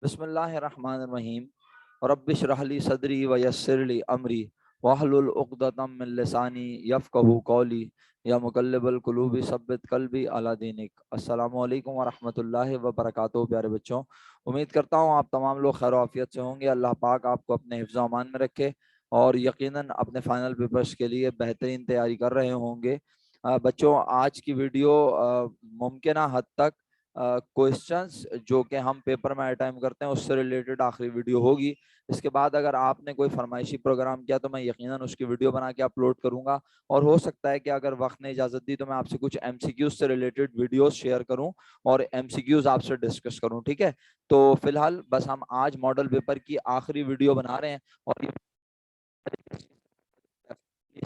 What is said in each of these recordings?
बिस्मिल्लाहिर्रहमानिर्रहीम। रब्बिश्रह ली सदरी व यस्सिर ली अमरी वहलुल उक़दतम मिन लिसानी यफ़क़हू क़ौली या मुक़ल्लिबल क़ुलूबि सब्बित क़ल्बी अला दीनिक। अस्सलामु अलैकुम व रहमतुल्लाहि व बरकातुहू। प्यारे बच्चों, उम्मीद करता हूँ आप तमाम लोग खैर आफियत से होंगे। अल्लाह पाक आपको अपने हिफ्ज़ व अमान में रखे और यकीनन अपने फ़ाइनल पेपर्स के लिए बेहतरीन तैयारी कर रहे होंगे। बच्चों, आज की वीडियो मुमकिन हद तक क्वेश्चंस जो कि हम पेपर में अटेम्प्ट करते हैं उससे रिलेटेड आखिरी वीडियो होगी। इसके बाद अगर आपने कोई फरमाइशी प्रोग्राम किया तो मैं यकीनन उसकी वीडियो बना के अपलोड करूंगा और हो सकता है कि अगर वक्त ने इजाज़त दी तो मैं आपसे कुछ एमसीक्यूज से रिलेटेड वीडियोस शेयर करूं और एमसीक्यूज आपसे डिस्कस करूं। ठीक है, तो फिलहाल बस हम आज मॉडल पेपर की आखिरी वीडियो बना रहे हैं और ये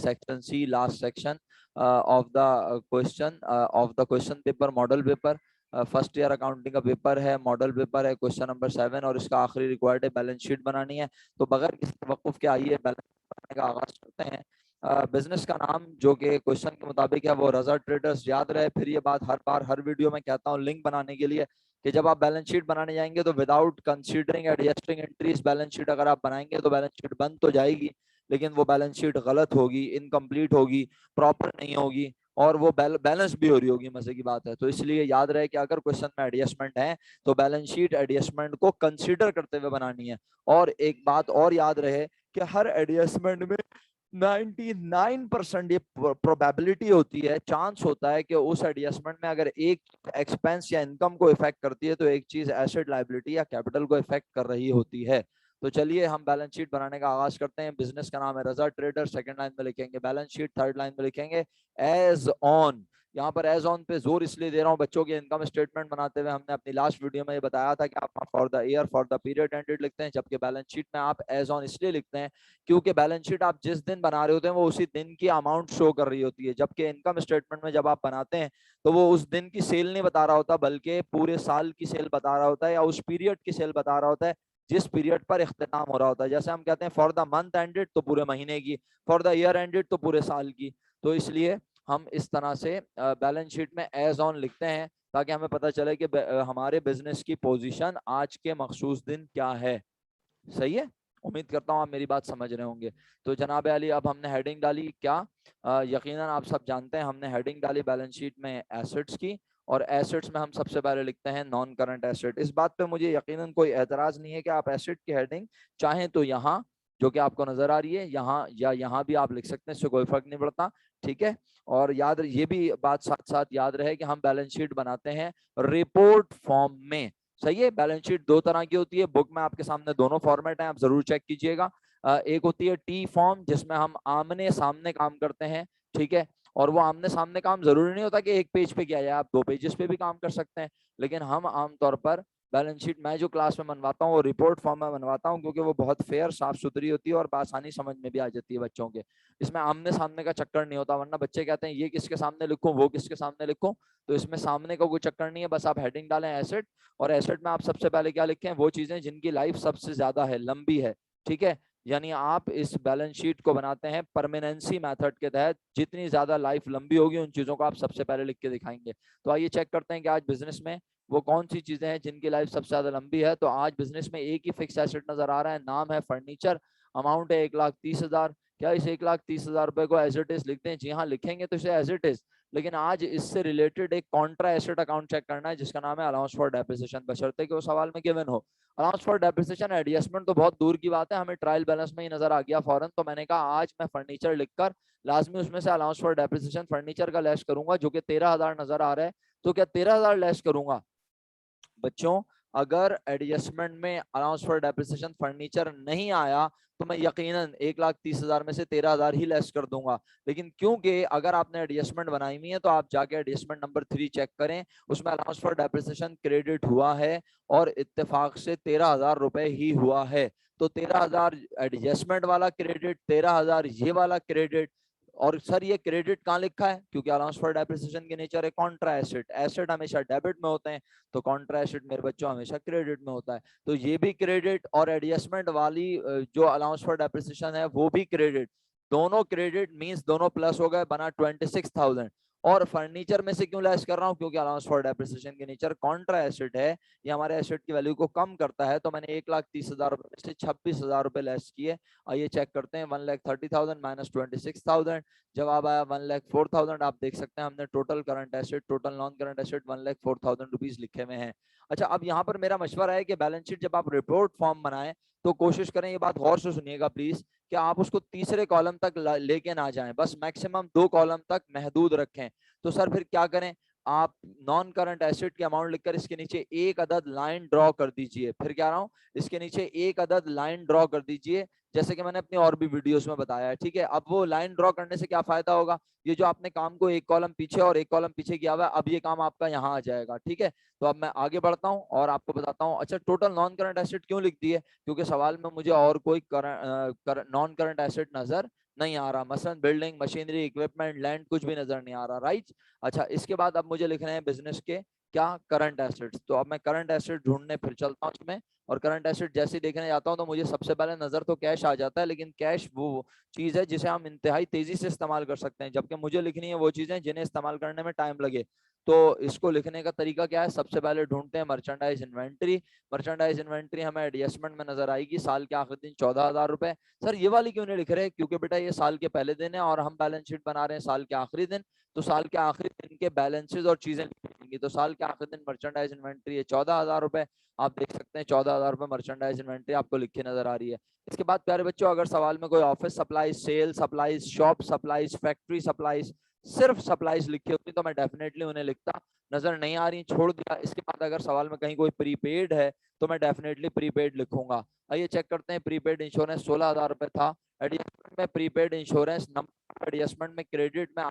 section C, last section of the question paper, model paper. First year accounting का पेपर है, मॉडल पेपर है, क्वेश्चन नंबर 7 और इसका आखिरी रिक्वायर्ड है बैलेंस शीट बनानी है। तो बगैर किसी तवक्कुफ के आइए बैलेंस बनाने का आगाज करते हैं। बिजनेस का नाम जो कि क्वेश्चन के मुताबिक है वो रजा ट्रेडर्स। याद रहे, फिर ये बात हर बार हर वीडियो में कहता हूँ लिंक बनाने के लिए कि जब आप बैलेंस शीट बनाने जाएंगे तो without considering adjusting entries balance sheet अगर आप बनाएंगे तो बैलेंस शीट बन तो जाएगी, लेकिन वो बैलेंस शीट गलत होगी, इनकम्प्लीट होगी, प्रॉपर नहीं होगी और वो बैलेंस भी हो रही होगी। मजे की बात है। तो इसलिए याद रहे कि अगर क्वेश्चन में एडजस्टमेंट है तो बैलेंस शीट एडजस्टमेंट को कंसीडर करते हुए बनानी है। और एक बात और याद रहे कि हर एडजस्टमेंट में 99% ये प्रोबेबिलिटी होती है, चांस होता है कि उस एडजस्टमेंट में अगर एक एक्सपेंस या इनकम को इफेक्ट करती है तो एक चीज एसेट, लायबिलिटी या कैपिटल को इफेक्ट कर रही होती है। तो चलिए हम बैलेंस शीट बनाने का आगाज करते हैं। बिजनेस का नाम है रजा ट्रेडर। सेकंड लाइन में लिखेंगे बैलेंस शीट, थर्ड लाइन में लिखेंगे एज ऑन। यहाँ पर एज ऑन पे जोर इसलिए दे रहा हूँ बच्चों के इनकम स्टेटमेंट बनाते हुए हमने अपनी लास्ट वीडियो में ये बताया था कि आप for the year, for the period ended लिखते हैं, जबकि बैलेंस शीट में आप एज ऑन इसलिए लिखते हैं क्योंकि बैलेंस शीट आप जिस दिन बना रहे होते हैं वो उसी दिन की अमाउंट शो कर रही होती है, जबकि इनकम स्टेटमेंट में जब आप बनाते हैं तो वो उस दिन की सेल नहीं बता रहा होता बल्कि पूरे साल की सेल बता रहा होता है या उस पीरियड की सेल बता रहा होता है जिस पीरियड पर इख्तिताम हो रहा होता है। जैसे हम कहते हैं फॉर द मंथ एंडेड तो पूरे महीने की, फॉर द ईयर एंडेड तो पूरे साल की। तो इसलिए हम इस तरह से बैलेंस शीट में एज ऑन लिखते हैं ताकि हमें पता चले कि हमारे बिजनेस की पोजीशन आज के मखसूस दिन क्या है। सही है, उम्मीद करता हूँ आप मेरी बात समझ रहे होंगे। तो जनाब अली, अब हमने हेडिंग डाली क्या? यकीनन आप सब जानते हैं हमने हेडिंग डाली बैलेंस शीट में एसेट्स की और एसेट्स में हम सबसे पहले लिखते हैं नॉन करंट एसेट। इस बात पे मुझे यकीनन कोई एतराज नहीं है कि आप एसेट की हेडिंग चाहें तो यहाँ जो कि आपको नजर आ रही है यहाँ या यहाँ भी आप लिख सकते हैं, इससे कोई फर्क नहीं पड़ता। ठीक है, और याद ये भी बात साथ साथ याद रहे कि हम बैलेंस शीट बनाते हैं रिपोर्ट फॉर्म में। सही है, बैलेंस शीट दो तरह की होती है, बुक में आपके सामने दोनों फॉर्मेट हैं, आप जरूर चेक कीजिएगा। एक होती है टी फॉर्म जिसमें हम आमने सामने काम करते हैं। ठीक है, और वो आमने सामने काम जरूरी नहीं होता कि एक पेज पे किया जाए, आप दो पेजेस पे भी काम कर सकते हैं, लेकिन हम आमतौर पर बैलेंस शीट मैं जो क्लास में बनवाता हूँ वो रिपोर्ट फॉर्म में बनवाता हूँ क्योंकि वो बहुत फेयर, साफ सुथरी होती है और आसानी समझ में भी आ जाती है बच्चों के। इसमें आमने सामने का चक्कर नहीं होता, वरना बच्चे कहते हैं ये किसके सामने लिखूं वो किसके सामने लिखूं। तो इसमें सामने का कोई चक्कर नहीं है, बस आप हेडिंग डालें एसेट और एसेट में आप सबसे पहले क्या लिखें, वो चीजें जिनकी लाइफ सबसे ज्यादा है, लंबी है। ठीक है, यानी आप इस बैलेंस शीट को बनाते हैं परमानेंसी मेथड के तहत, जितनी ज्यादा लाइफ लंबी होगी उन चीजों को आप सबसे पहले लिख के दिखाएंगे। तो आइए चेक करते हैं कि आज बिजनेस में वो कौन सी चीजें हैं जिनकी लाइफ सबसे ज्यादा लंबी है। तो आज बिजनेस में एक ही फिक्स एसेट नजर आ रहा है, नाम है फर्नीचर, अमाउंट है 1,30,000। क्या इस 1,30,000 रुपए को एज इट इज लिख दें? जी हाँ, लिखेंगे तो इसे एज इट इज, लेकिन आज इससे रिलेटेड एक कॉन्ट्रा एसेट अकाउंट चेक करना है जिसका नाम है अलाउंस फॉर डेप्रिसिएशन, बशर्ते कि वो सवाल में गिवन हो। अलाउंस फॉर डेप्रिसिएशन एडजस्टमेंट तो बहुत दूर की बात है, हमें ट्रायल बैलेंस में ही नजर आ गया फौरन। तो मैंने कहा आज मैं फर्नीचर लिखकर लाजमी उसमें से अलाउंस फॉर डेप्रिसिएशन फर्नीचर का लेस करूंगा जो कि 13,000 नजर आ रहा है। तो क्या 13,000 लेस करूंगा? बच्चों, अगर एडजस्टमेंट में अलाउंस फॉर डेप्रिसिएशन फर्नीचर नहीं आया तो मैं यकीनन 1,30,000 में से 13,000 ही लेस कर दूंगा। लेकिन क्योंकि अगर आपने एडजस्टमेंट बनाई हुई है तो आप जाके एडजस्टमेंट नंबर 3 चेक करें, उसमें अलाउंस फॉर डेप्रिसिएशन क्रेडिट हुआ है और इत्तेफाक से 13,000 रुपए ही हुआ है। तो 13,000 एडजस्टमेंट वाला क्रेडिट, 13,000 ये वाला क्रेडिट। और सर ये क्रेडिट कहाँ लिखा है? क्योंकि अलाउंस फॉर डेप्रिसिएशन के नेचर है कॉन्ट्रा एसेट, एसेट हमेशा डेबिट में होते हैं, तो कॉन्ट्रा एसेट मेरे बच्चों हमेशा क्रेडिट में होता है। तो ये भी क्रेडिट और एडजस्टमेंट वाली जो अलाउंस फॉर डेप्रिसिएशन है वो भी क्रेडिट। दोनों क्रेडिट मींस दोनों प्लस हो गए, बना 26,000। और फर्नीचर में से क्यों लेस कर रहा हूँ, क्योंकि अलाउंस फॉर डेप्रिसिएशन के नेचर कॉन्ट्रा एसेट है, ये हमारे एसेट की वैल्यू को कम करता है। तो मैंने 1,30,000 रुपए में से 26,000 रुपए लेस किए। आइए चेक करते हैं, 1,30,000 माइनस 26,000, जवाब आया 1,04,000। आप देख सकते हैं हमने total current asset, total non current asset 1,04,000 rupees लिखे हुए हैं। अच्छा, अब यहाँ पर मेरा मशवरा है कि बैलेंस शीट जब आप रिपोर्ट फॉर्म बनाएं तो कोशिश करें, ये बात गौर से सुनिएगा प्लीज, कि आप उसको तीसरे कॉलम तक लेके ना जाएं, बस मैक्सिमम 2 कॉलम तक महदूद रखें। तो सर फिर क्या करें, आप नॉन करंट एसेट की अमाउंट लिखकर इसके नीचे एक अदद लाइन ड्रॉ कर दीजिए। फिर कह रहा हूं, इसके नीचे एक अदद लाइन ड्रॉ कर दीजिए, जैसे कि मैंने अपनी और भी वीडियोस में बताया है। ठीक है, अब वो लाइन ड्रॉ करने से क्या फायदा होगा, ये जो आपने काम को एक कॉलम पीछे और एक कॉलम पीछे किया हुआ है, अब ये काम आपका यहाँ आ जाएगा। ठीक है, तो अब मैं आगे बढ़ता हूँ और आपको बताता हूँ। अच्छा, टोटल नॉन करंट एसेट क्यों लिख दिए, क्योंकि सवाल में मुझे और कोई नॉन करंट एसेट नजर नहीं आ रहा, मसलन बिल्डिंग, मशीनरी, इक्विपमेंट, लैंड कुछ भी नजर नहीं आ रहा, राइट। अच्छा, इसके बाद अब मुझे लिखने हैं बिजनेस के क्या, करंट एसेट्स। तो अब मैं करंट एसेट ढूंढने फिर चलता हूँ इसमें, और करंट एसेट जैसे देखने जाता हूँ तो मुझे सबसे पहले नजर तो कैश आ जाता है, लेकिन कैश वो चीज है जिसे हम इंतहाई तेजी से इस्तेमाल कर सकते हैं, जबकि मुझे लिखनी है वो चीजें जिन्हें इस्तेमाल करने में टाइम लगे। तो इसको लिखने का तरीका क्या है, सबसे पहले ढूंढते हैं मर्चेंडाइज इन्वेंट्री। मर्चेंडाइज इन्वेंट्री हमें एडजस्टमेंट में नजर आएगी, साल के आखिरी दिन 14,000 रुपए। सर ये वाली क्यों नहीं लिख रहे, क्योंकि बेटा ये साल के पहले दिन है और हम बैलेंस शीट बना रहे हैं साल के आखिरी दिन, तो साल के आखिरी दिन के बैलेंसेज और चीजें लिखेंगी। तो साल के आखिरी दिन मर्चेंडाइज इन्वेंट्री है 14,000 रुपए, आप देख सकते हैं 14,000 रुपए मर्चेंडाइज इन्वेंट्री आपको लिखी नजर आ रही है। इसके बाद प्यारे बच्चों, अगर सवाल में कोई office supplies, sale supplies, shop supplies, factory supplies, सिर्फ सप्लाईज लिखी होती तो मैं डेफिनेटली उन्हें लिखता, नजर नहीं आ रही, छोड़ दिया। इसके बाद अगर सवाल में कहीं कोई प्रीपेड है तो मैं डेफिनेटली प्रीपेड लिखूंगा। आइए चेक करते हैं, प्रीपेड इंश्योरेंस 16,000 रुपए था, एडजस्टमेंट में प्रीपेड इंश्योरेंस नंबर, एडजस्टमेंट में क्रेडिट में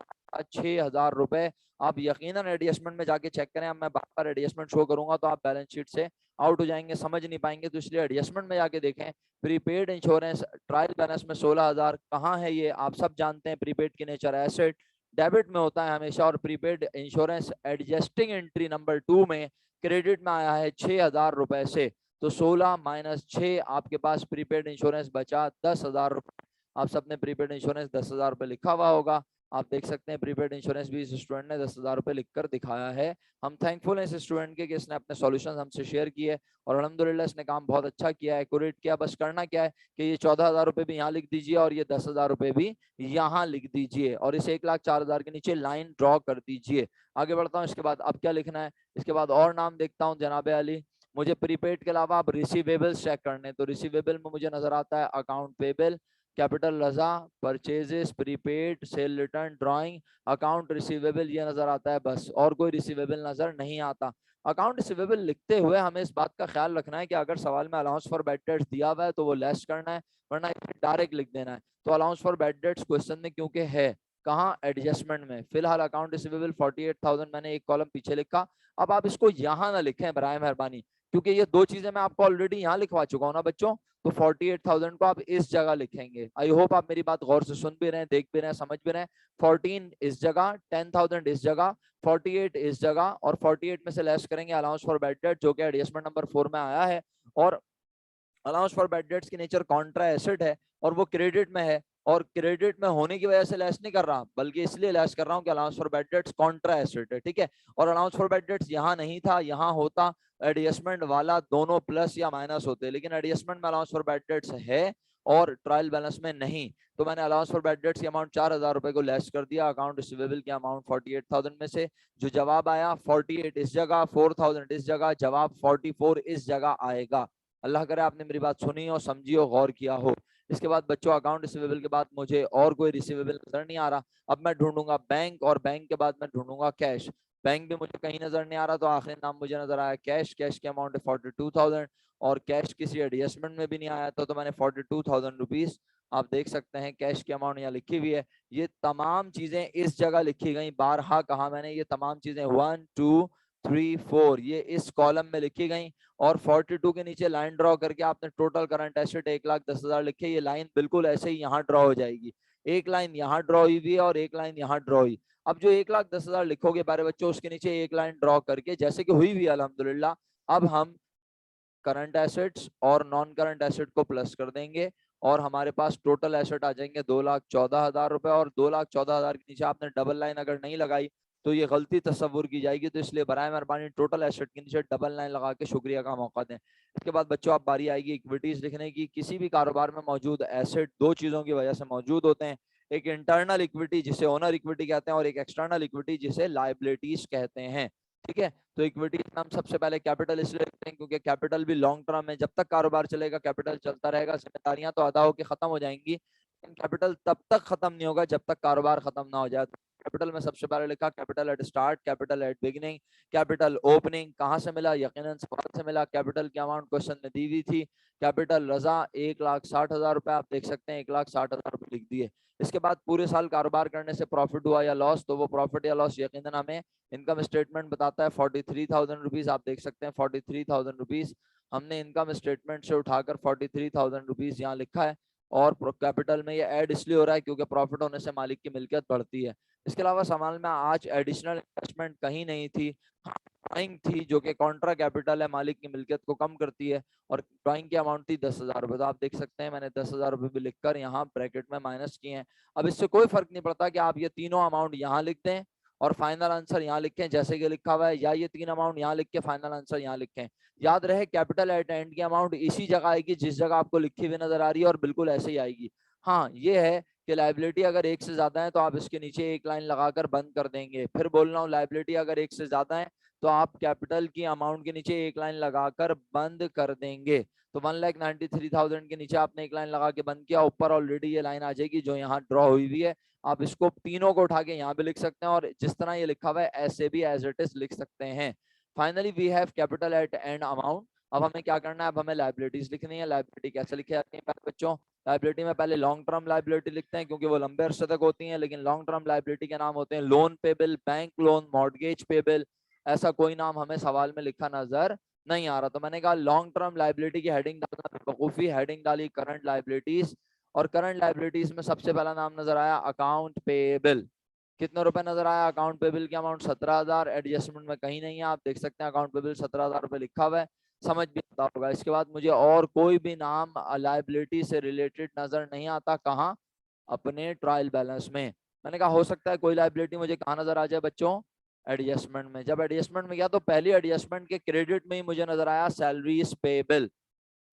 6,000 रुपए। आप यकीनन एडजस्टमेंट में जाके चेक करें, अब मैं बार बार एडजस्टमेंट शो करूंगा तो आप बैलेंस शीट से आउट हो जाएंगे, समझ नहीं पाएंगे, तो इसलिए एडजस्टमेंट में जाके देखें। प्रीपेड इंश्योरेंस ट्रायल बैलेंस में 16,000 कहाँ है, ये आप सब जानते हैं, प्रीपेड की नेचर एसेट डेबिट में होता है हमेशा, और prepaid insurance adjusting entry number 2 में क्रेडिट में आया है 6,000 रुपए से। तो 16 माइनस 6 आपके पास प्रीपेड इंश्योरेंस बचा 10,000 रुपए। आप सबने प्रीपेड इंश्योरेंस 10,000 रुपए लिखा हुआ होगा, आप देख सकते हैं प्रीपेड इंश्योरेंस भी इस स्टूडेंट ने 10,000 रुपए लिखकर दिखाया है। हम थैंकफुल हैं इस स्टूडेंट के कि इसने अपने सॉल्यूशंस हमसे शेयर किए, और अल्हम्दुलिल्लाह इसने काम बहुत अच्छा किया है, एक्यूरेट किया। बस करना क्या है कि ये 14,000 रुपए भी यहाँ लिख दीजिए और ये 10,000 रुपए भी यहाँ लिख दीजिए, और इस 1,04,000 के नीचे लाइन ड्रॉ कर दीजिए। आगे बढ़ता हूँ, इसके बाद अब क्या लिखना है, इसके बाद और नाम देखता हूँ जनाबे अली। मुझे प्रीपेड के अलावा अब रिसीवेबल्स चेक करने, तो रिसीवेबल में मुझे नजर आता है अकाउंट पेबल, कैपिटल रजा, purchases, prepaid, sale return, drawing, account receivable, ये नजर आता है बस, और कोई रिसीवेबल नजर नहीं आता। अकाउंट रिसीवेबल लिखते हुए हमें इस बात का ख्याल रखना है कि अगर सवाल में अलाउंस फॉर बैड डेट्स दिया हुआ है तो वो लेस करना है, वरना डायरेक्ट लिख देना है। तो allowance for bad debts question में क्योंकि है कहाँ, एडजस्टमेंट में, फिलहाल अकाउंट रिसीवेबल 48,000 मैंने एक कॉलम पीछे लिखा। अब आप इसको यहाँ ना लिखें बराए मेहरबानी, क्योंकि ये दो चीजें मैं आपको ऑलरेडी यहाँ लिखवा चुका हूँ ना बच्चों, तो 48,000 को आप इस जगह लिखेंगे। आई होप आप मेरी बात गौर से सुन भी रहे हैं, देख भी रहे हैं, समझ भी रहे हैं। 14 इस जगह, 10,000 इस जगह, 48 इस जगह, और 48 में से लेस करेंगे अलाउंस फॉर बैड डेट जो कि एडजस्टमेंट नंबर 4 में आया है। और अलाउंस फॉर बैड डेट्स की नेचर कॉन्ट्रा एसेट है और वो क्रेडिट में है, और क्रेडिट में होने की वजह से लेस नहीं कर रहा, बल्कि इसलिए लेस कर रहा हूं कि allowance for bad debts Contra asset है। ठीक है, और अलाउंस फॉर बैड डेट्स यहाँ नहीं था, यहाँ होता, एडजस्टमेंट वाला दोनों प्लस या माइनस होते, लेकिन एडजस्टमेंट में अलाउंस फॉर बैड डेट्स है और ट्रायल बैलेंस में नहीं, तो मैंने अलाउंस फॉर बैड डेट्स की अमाउंट 4,000 रुपए को लेस कर दिया अकाउंट रिसीवेबल की अमाउंट 48,000 में से। जो जवाब आया 48 इस जगह, 4,000 इस जगह, जवाब 44 इस जगह आएगा। अल्लाह करे आपने मेरी बात सुनी हो, समझी हो, गौर किया हो। इसके बाद बच्चों अकाउंट रिसीवेबल के बाद मुझे और कोई रिसीवेबल नजर नहीं आ रहा, अब मैं ढूंढूंगा बैंक, और बैंक के बाद मैं ढूंढूंगा कैश। बैंक भी मुझे कहीं नजर नहीं आ रहा, तो आखिरी नाम मुझे नजर आया कैश, कैश की अमाउंट है 42,000, और कैश किसी एडजस्टमेंट में भी नहीं आया तो मैंने 42,000 रुपीज, आप देख सकते हैं कैश की अमाउंट यहाँ लिखी हुई है। ये तमाम चीजें इस जगह लिखी गई, बारहा कहा मैंने, ये तमाम चीजें 1 2 3 4 ये इस कॉलम में लिखी गई, और 42 के नीचे लाइन ड्रॉ करके आपने टोटल करंट एसेट 1,10,000 लिखे, ये लाइन बिल्कुल ऐसे ही यहाँ ड्रॉ हो जाएगी, एक लाइन यहाँ ड्रॉ हुई है और एक लाइन यहाँ ड्रॉ हुई। अब जो 1,10,000 लिखोगे प्यारे बच्चों, उसके नीचे एक लाइन ड्रॉ करके जैसे कि हुई हुई अल्हम्दुलिल्लाह, अब हम करंट एसेट्स और नॉन करंट एसेट को प्लस कर देंगे, और हमारे पास टोटल एसेट आ जाएंगे 2,14,000 रुपए, और 2,14,000 के नीचे आपने डबल लाइन अगर नहीं लगाई तो ये गलती तस्वुर की जाएगी। तो इसलिए बराए मेहरबानी टोटल एसेट के नीचे डबल लाइन लगा के शुक्रिया का मौका दें। इसके बाद बच्चों आप बारी आएगी इक्विटीज लिखने की। किसी भी कारोबार में मौजूद एसेट दो चीजों की वजह से मौजूद होते हैं, एक इंटरनल इक्विटी जिसे ओनर इक्विटी कहते हैं और एक एक्सटर्नल इक्विटी जिसे लायबिलिटीज कहते हैं। ठीक है, तो इक्विटी का नाम सबसे पहले कैपिटल इसलिए रखते हैं क्योंकि कैपिटल भी लॉन्ग टर्म है, जब तक कारोबार चलेगा कैपिटल चलता रहेगा, जिम्मेदारियां तो अदा होकर खत्म हो जाएंगी, लेकिन कैपिटल तब तक खत्म नहीं होगा जब तक कारोबार खत्म ना हो जाए। कैपिटल में सबसे पहले लिखा capital eight start, capital at beginning, capital opening कहाँ से मिला, यकीनन सवाल से मिला। कैपिटल की अमाउंट क्वेश्चन में दी हुई थी, कैपिटल रजा 1,60,000 रुपए, आप देख सकते हैं 1,60,000 रुपए लिख दिए। इसके बाद पूरे साल कारोबार करने से प्रॉफिट हुआ या लॉस, तो वो प्रॉफिट या लॉस यकीनन हमें इनकम स्टेटमेंट बताता है 43,000 रुपीज, आप देख सकते हैं 43,000 रुपीज हमने इनकम स्टेटमेंट से उठाकर 43,000 रुपीज यहाँ लिखा है। और कैपिटल में ये ऐड इसलिए हो रहा है क्योंकि प्रॉफिट होने से मालिक की मिल्कियत बढ़ती है। इसके अलावा सामान में आज एडिशनल इन्वेस्टमेंट कहीं नहीं थी, ड्राइंग थी जो कि कॉन्ट्रा कैपिटल है, मालिक की मिल्कियत को कम करती है, और ड्राइंग की अमाउंट थी 10,000 रुपए। तो आप देख सकते हैं मैंने 10,000 रुपए भी लिखकर यहाँ ब्रैकेट में माइनस किए हैं। अब इससे कोई फर्क नहीं पड़ता कि आप ये तीनों अमाउंट यहाँ लिख दें और फाइनल आंसर यहाँ लिखें जैसे कि लिखा हुआ है, या ये तीन अमाउंट यहाँ लिख के फाइनल आंसर यहाँ लिखें। याद रहे कैपिटल एट एंड की अमाउंट इसी जगह आएगी जिस जगह आपको लिखी हुई नजर आ रही है, और बिल्कुल ऐसे ही आएगी। हाँ ये है कि लाइबिलिटी अगर एक से ज्यादा है तो आप इसके नीचे एक लाइन लगाकर बंद कर देंगे। फिर बोल रहा हूँ, लाइबिलिटी अगर एक से ज्यादा है तो आप कैपिटल की अमाउंट के नीचे एक लाइन लगाकर बंद कर देंगे। तो 1,93,000 के नीचे आपने एक लाइन लगा के बंद किया, ऊपर ऑलरेडी ये लाइन आ जाएगी जो यहाँ ड्रॉ हुई हुई है। आप इसको तीनों को उठा के यहाँ भी लिख सकते हैं और जिस तरह ये लिखा हुआ है ऐसे भी एज इट इज लिख सकते हैं। Finally we have capital at end amount. अब हमें क्या करना है, अब हमें लाइबिलिटीज लिखनी है। लाइबिलिटी कैसे लिखी जाती है बच्चों, लाइबिलिटी में पहले लॉन्ग टर्म लाइबिलिटी लिखते हैं क्योंकि वो लंबे अरसे तक होती हैं, लेकिन लॉन्ग टर्म लाइबिलिटी के नाम होते हैं loan payable, bank loan, mortgage payable. ऐसा कोई नाम हमें सवाल में लिखा नजर नहीं आ रहा, तो मैंने कहा लॉन्ग टर्म लाइबिलिटी की हेडिंग डालना, बेवकूफी हेडिंग डाली करंट लाइबिलिटीज, और करंट लाइबिलिटीज में सबसे पहला नाम नजर आया अकाउंट पेबल। कितने रुपए नजर आया, अकाउंट पेबल की अमाउंट 17,000, एडजस्टमेंट में कहीं नहीं है, आप देख सकते हैं अकाउंट पेबल 17,000 रुपए लिखा हुआ है, समझ भी आता होगा। इसके बाद मुझे और कोई भी नाम लाइबिलिटी से रिलेटेड नजर नहीं आता, कहाँ, अपने ट्रायल बैलेंस में। मैंने कहा हो सकता है कोई लाइबिलिटी मुझे कहाँ नजर आ जाए बच्चों, एडजस्टमेंट में। जब एडजस्टमेंट में गया तो पहली एडजस्टमेंट के क्रेडिट में ही मुझे नजर आया सैलरीज पेबल।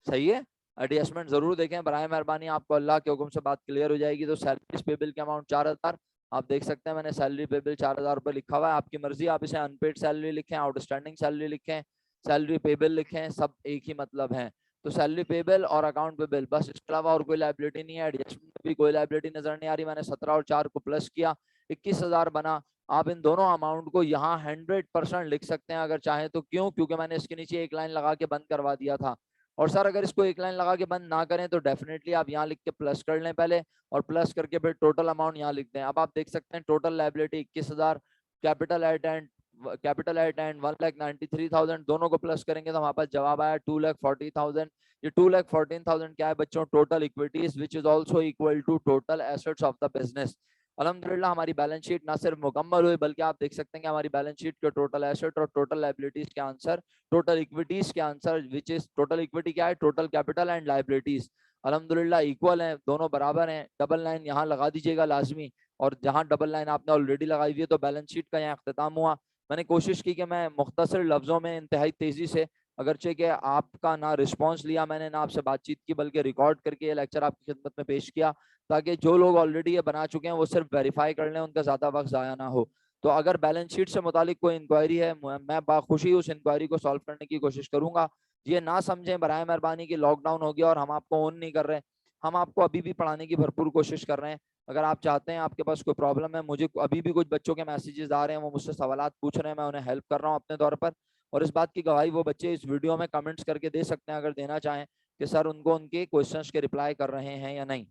सही है, एडजस्टमेंट जरूर देखें बराए मेहरबानी, आपको अल्लाह के हुक्म से बात क्लियर हो जाएगी। तो सैलरीज पेबल की अमाउंट 4,000, आप देख सकते हैं मैंने सैलरी पेबल 4,000 रुपए लिखा हुआ है। आपकी मर्जी, आप इसे अनपेड सैलरी लिखें, आउटस्टैंडिंग सैलरी लिखें, सैलरी पेबल लिखें, सब एक ही मतलब है। तो सैलरी पेबल और अकाउंट पेबल, बस इसके अलावा और कोई लाइबिलिटी नहीं है। एडजस्टमेंट में भी कोई लाइबिलिटी नजर नहीं आ रही। मैंने 17 और 4 को प्लस किया, 21,000 बना। आप इन दोनों अमाउंट को यहाँ 100% लिख सकते हैं अगर चाहें तो। क्यों, क्योंकि मैंने इसके नीचे एक लाइन लगा के बंद करवा दिया था। और सर अगर इसको एक लाइन लगा के बंद ना करें तो डेफिनेटली आप यहाँ लिख के प्लस कर लें पहले, और प्लस करके फिर टोटल अमाउंट यहाँ लिख दें। अब आप देख सकते हैं total liability 21,000, capital at and 1,93,000, दोनों को प्लस करेंगे तो हमारे पास जवाब आया 2,40,000। ये 2,14,000 क्या है बच्चों, total equities which is also equal to total assets of the business. अल्हम्दुलिल्लाह हमारी बैलेंस शीट ना सिर्फ मुकम्मल हुई बल्कि आप देख सकते हैं कि हमारी बैलेंस शीट के टोटल एसेट और टोटल लाइबिलिटीज के आंसर, टोटल इक्विटीज के answer which is, total equity क्या है, टोटल कैपिटल एंड लाइबिलिटीज अल्हम्दुलिल्लाह इक्वल है, दोनों बराबर हैं। डबल लाइन यहाँ लगा दीजिएगा लाजमी, और जहाँ डबल लाइन आपने ऑलरेडी लगाई हुई है तो बैलेंस शीट का यहाँ अख्ताम हुआ। मैंने कोशिश की कि मैं मुख्तसर लफ्जों में इंतहाई तेजी से, अगरचे कि आपका ना रिस्पॉन्स लिया मैंने ना आपसे बातचीत की, बल्कि रिकॉर्ड करके ये लेक्चर आपकी खिदमत में पेश किया, ताकि जो लोग ऑलरेडी ये बना चुके हैं वो सिर्फ वेरीफाई कर लें, उनका ज्यादा वक्त जाया ना हो। तो अगर बैलेंस शीट से मुतालिक कोई इंक्वायरी है, मैं बाखुशी उस इंक्वायरी को सॉल्व करने की कोशिश करूंगा। ये ना समझें बराए मेहरबानी की लॉकडाउन हो गया और हम आपको ऑन नहीं कर रहे हैं, हम आपको अभी भी पढ़ाने की भरपूर कोशिश कर रहे हैं। अगर आप चाहते हैं, आपके पास कोई प्रॉब्लम है, मुझे अभी भी कुछ बच्चों के मैसेजेस आ रहे हैं, वो मुझसे सवालात पूछ रहे हैं, मैं उन्हें हेल्प कर रहा हूँ अपने तौर पर। और इस बात की गवाही वो बच्चे इस वीडियो में कमेंट्स करके दे सकते हैं अगर देना चाहें कि सर उनको उनके क्वेश्चंस के रिप्लाई कर रहे हैं या नहीं।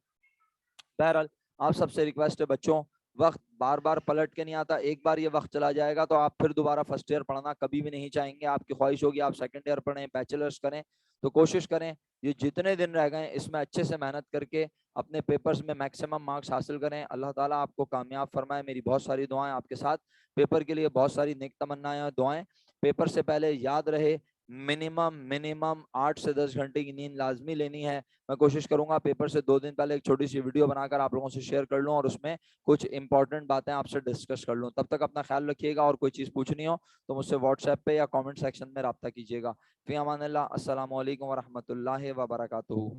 बहरहाल आप सबसे रिक्वेस्ट है बच्चों, वक्त बार बार पलट के नहीं आता, एक बार ये वक्त चला जाएगा तो आप फिर दोबारा फर्स्ट ईयर पढ़ना कभी भी नहीं चाहेंगे। आपकी ख्वाहिश होगी आप सेकंड ईयर पढ़ें, बैचलर्स करें, तो कोशिश करें ये जितने दिन रह गए इसमें अच्छे से मेहनत करके अपने पेपर्स में मैक्सिमम मार्क्स हासिल करें। अल्लाह ताला आपको कामयाब फरमाए, मेरी बहुत सारी दुआएं आपके साथ, पेपर के लिए बहुत सारी नेक तमन्नाएं और दुआएं। पेपर से पहले याद रहे मिनिमम मिनिमम 8 से 10 घंटे की नींद लाजमी लेनी है। मैं कोशिश करूंगा पेपर से 2 दिन पहले एक छोटी सी वीडियो बनाकर आप लोगों से शेयर कर लूं और उसमें कुछ इंपॉर्टेंट बातें आपसे डिस्कस कर लूं। तब तक अपना ख्याल रखिएगा, और कोई चीज़ पूछनी हो तो मुझसे व्हाट्सएप पे या कमेंट सेक्शन में रब्ता कीजिएगा। फी अमानिल्लाह, अस्सलामु अलैकुम व रहमतुल्लाहि व बरकातुहू।